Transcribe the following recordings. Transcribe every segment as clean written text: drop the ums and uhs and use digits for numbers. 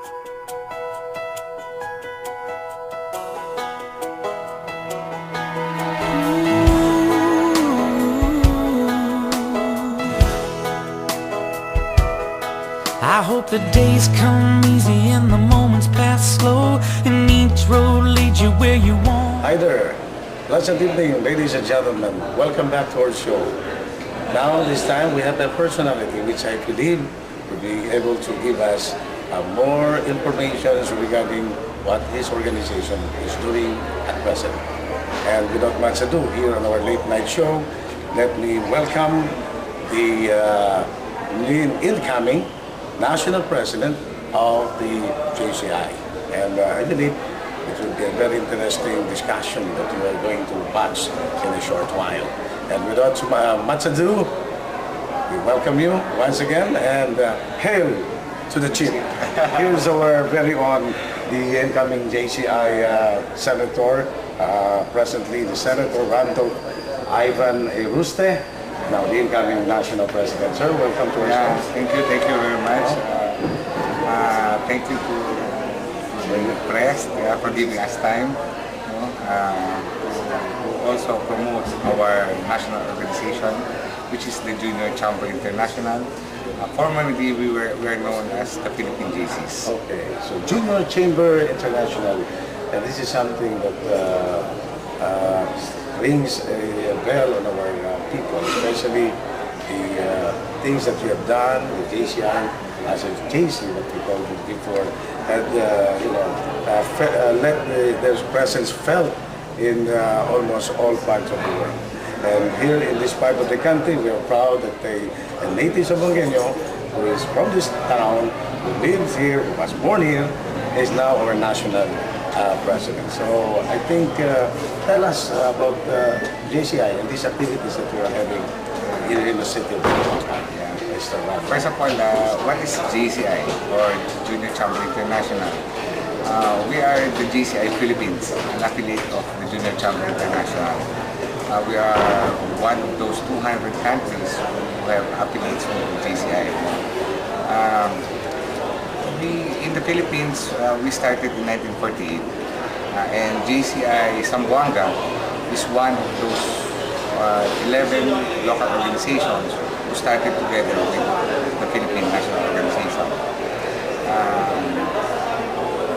I hope the days come easy and the moments pass slow, and each road leads you where you want. Hi there. Pleasant evening, ladies and gentlemen. Welcome back to our show. Now, this time, we have a personality which I believe will be able to give us more information regarding what his organization is doing at present. And without much ado, here on our late night show, let me welcome the incoming National President of the JCI. And I believe it will be a very interesting discussion that we are going to watch in a short while. And without much ado, we welcome you once again and hail to the chief. Here's our very own, the incoming JCI Senator, presently the Senator Randolph Ivan Ruste. Now, the incoming National President. Sir, welcome to our show. Thank you very much. Thank you to the press for giving us time to also promote our national organization, which is the Junior Chamber International. Formerly, we are known as the Philippine JCs. Okay, so Junior Chamber International, and this is something that rings a bell on our people, especially the things that you have done with JCI as a JC, what we called it before, and let their presence felt in almost all parts of the world. And here in this part of the country, we are proud that a native Sabongueño who is from this town, who lives here, who was born here, is now our national president. So I think, tell us about JCI and these activities that we are having here in the city of Concepcion. First of all, what is JCI, or Junior Chamber International? We are the JCI Philippines, an affiliate of the Junior Chamber International. We are one of those 200 countries who have affiliates with the JCI. In the Philippines, we started in 1948, and JCI Zamboanga is one of those 11 local organizations who started together with the Philippine National Organization.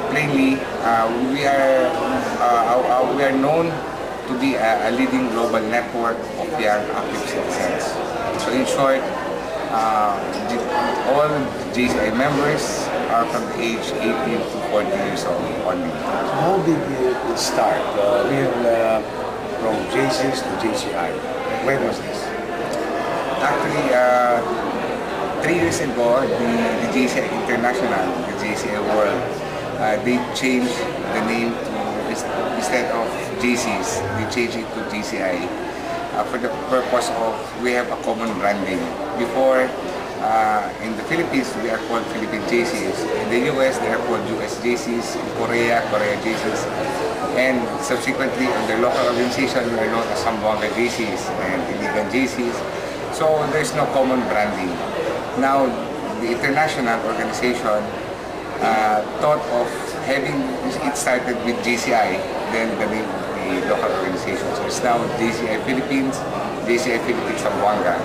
Plainly, we are known to be a leading global network of young active citizens. So in short, all JCI members are from the age 18 to 40 years old only. How did it start? From JCs to JCI. When was this? Actually, 3 years ago, the JCI International, the JCI World, they changed the name to, instead of JCs, they changed it to JCI for the purpose of we have a common branding. Before, in the Philippines, we are called Philippine JCs. In the US, they are called US JCs. In Korea, Korea JCs. And subsequently, under local organization, we are known as Zamboanga JCs and Iligan JCs. So there's no common branding. Now, the international organization thought of having, it started with JCI, then the name of the local organization. So it's now JCI Philippines, JCI Philippines Zamboanga.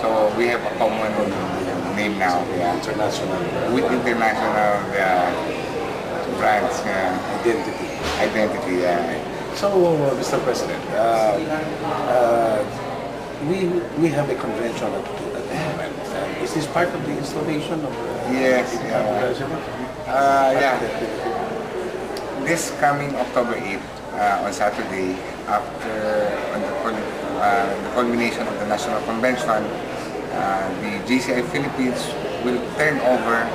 So we have a common name now. Yeah. International. With international brands. Identity, yeah. So, Mr. President, we have a convention at the moment. Is this part of the installation of the Yes, president? Yeah. This coming October 8th, on Saturday, after the culmination of the National Convention, the JCI Philippines will turn over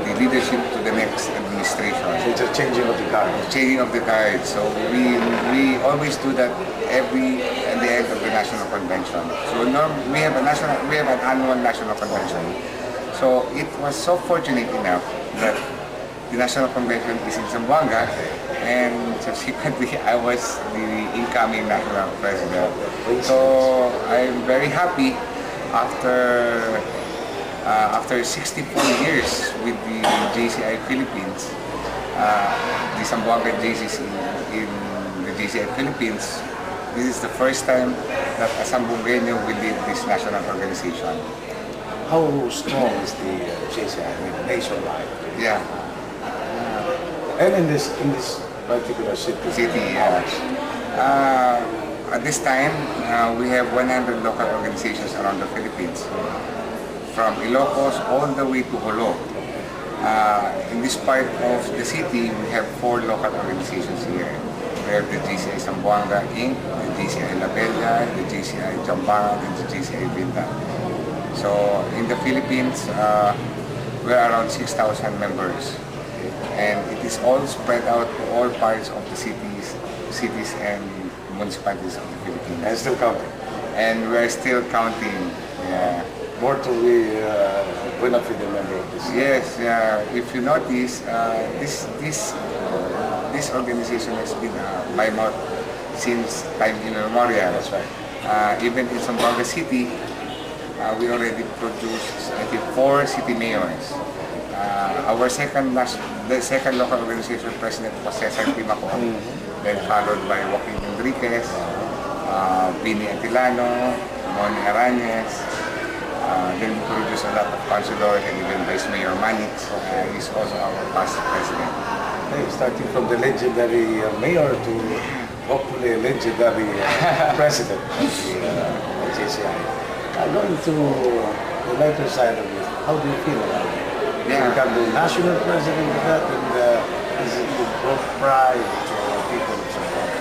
the leadership to the next administration. So it's a changing of the guard. Changing of the guard. So we always do that at the end of the National Convention. So we have an annual National Convention. So it was so fortunate enough that the National Convention is in Zamboanga, and subsequently I was the incoming National President. So I'm very happy after After 64 years with the JCI Philippines, the Zamboanga JCs in the JCI Philippines, this is the first time that a Zamboangueño will lead this national organization. How strong is the JCI nationwide? Yeah, And in this particular city? At this time, we have 100 local organizations around the Philippines, from Ilocos all the way to Jolo. In this part of the city, we have 4 local organizations here. We have the GCI Zamboanga Inc., the GCI La Bella, the GCI Jambangan, and the GCI Vinda. So in the Philippines, we're around 6,000 members. And it is all spread out to all parts of the cities and municipalities of the Philippines. And still counting. And we're still counting. Yeah. More to be bona fide member of this. Yes, if you notice, this organization has been by mouth since time immemorial. That's right. Even in Zamboanga City, we already produced, I think, 4 city mayors. Our second local organization president was Cesar Timaco, then followed by Joaquin Enriquez, Vini Antilano, Moni Arañez. Then we produced a lot of councilors and even Vice Mayor Manix. He's also our past president. Hey, starting from the legendary mayor to hopefully a legendary president of the JCI. Going to the lighter side of it, how do you feel about it? You become the national president of that, and is it with both pride to people of Zamboanga?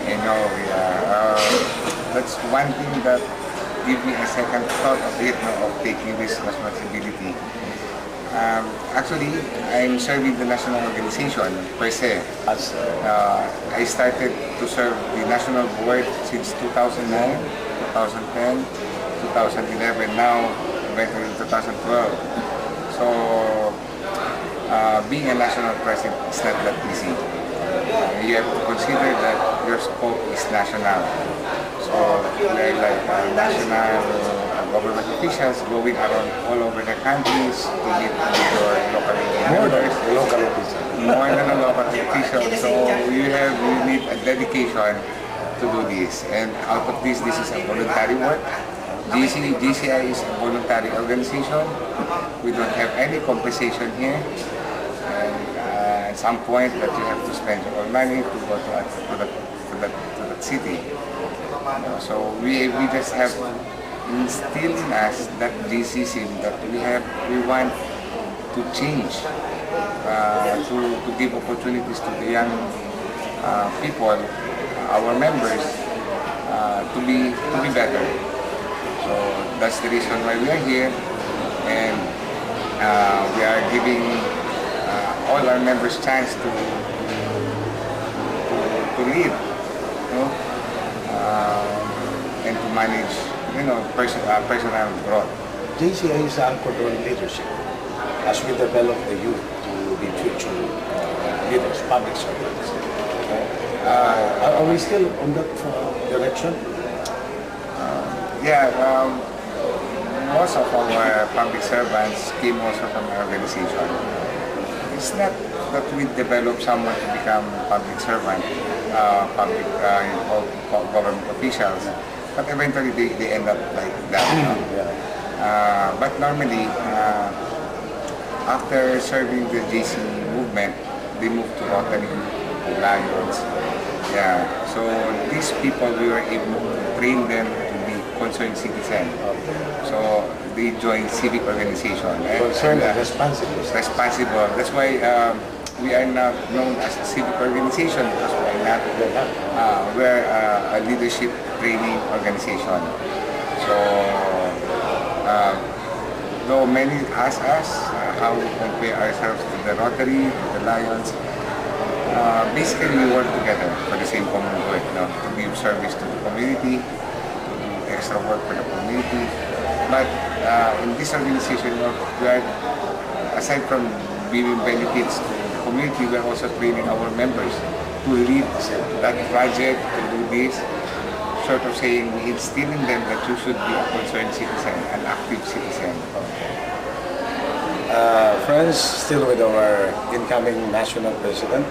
You know, that's one thing that gives me a second thought of it, of taking this responsibility. Actually, I'm serving the national organization per se. I started to serve the national board since 2009, 2010, 2011, now eventually in 2012. So, being a national president is not that easy. You have to consider that your scope is national. So, they're like national government officials going around all over the countries to meet with your local members. Local officials. More than a local official. So, you need a dedication to do this. And out of this is a voluntary work. GCI is a voluntary organization. We don't have any compensation here. And at some point that you have to spend your own money to go to that city. So we just have instilled in us that GCC that we want to change, to give opportunities to the young people, our members, to be better. So that's the reason why we are here, and we are giving all our members chance to lead, and to manage, personal growth. JCI is anchored on leadership as we develop the youth to be future leaders, public servants. Are we still on that direction? Most of our public servants came also from our organization. It's not that we develop someone to become public servant, government officials, but eventually they end up like that. But normally, after serving the JC movement, they moved to Rotary, Lions. So these people, we were able to train them to be concerned citizen. So they joined civic organization. Concerned and responsible. Responsible. That's why we are not known as a civic organization, because we're a leadership training organization. So though many ask us how we compare ourselves to the Rotary, to the Lions, basically we work together for the same common good, to give service to the community, to do extra work for the community. But in this organization, we are, aside from giving benefits to the community, we are also training our members to lead that project, to do this, sort of saying, we instill in them that you should be a concerned citizen, an active citizen. Friends, still with our incoming national president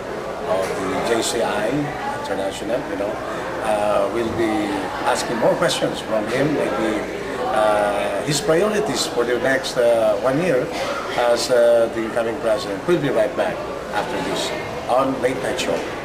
of the JCI International, we'll be asking more questions from him, maybe his priorities for the next 1 year as the incoming president. We'll be right back after this on Late Night Show.